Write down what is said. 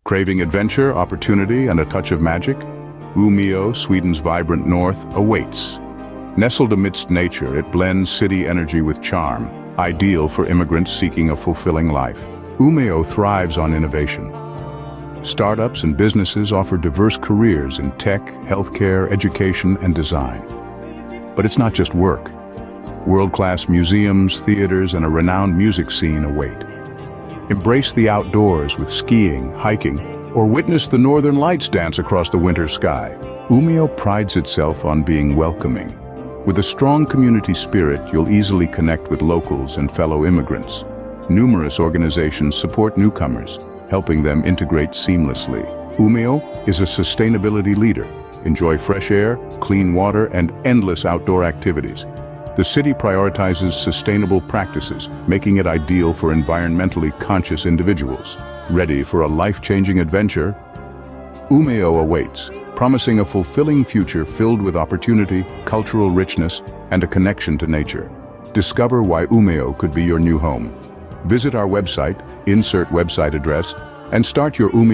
Craving adventure, opportunity, and a touch of magic? Umeå, Sweden's vibrant north, awaits. Nestled amidst nature, it blends city energy with charm, ideal for immigrants seeking a fulfilling life. Umeå thrives on innovation. Startups and businesses offer diverse careers in tech, healthcare, education, and design. But it's not just work. World-class museums, theaters, and a renowned music scene await. Embrace the outdoors with skiing, hiking, or witness the northern lights dance across the winter sky. Umeå prides itself on being welcoming. With a strong community spirit, you'll easily connect with locals and fellow immigrants. Numerous organizations support newcomers, helping them integrate seamlessly. Umeå is a sustainability leader. Enjoy fresh air, clean water, and endless outdoor activities. The city prioritizes sustainable practices, making it ideal for environmentally conscious individuals. Ready for a life-changing adventure? Umeå awaits, promising a fulfilling future filled with opportunity, cultural richness, and a connection to nature. Discover why Umeå could be your new home. Visit our website, insert website address, and start your Umeå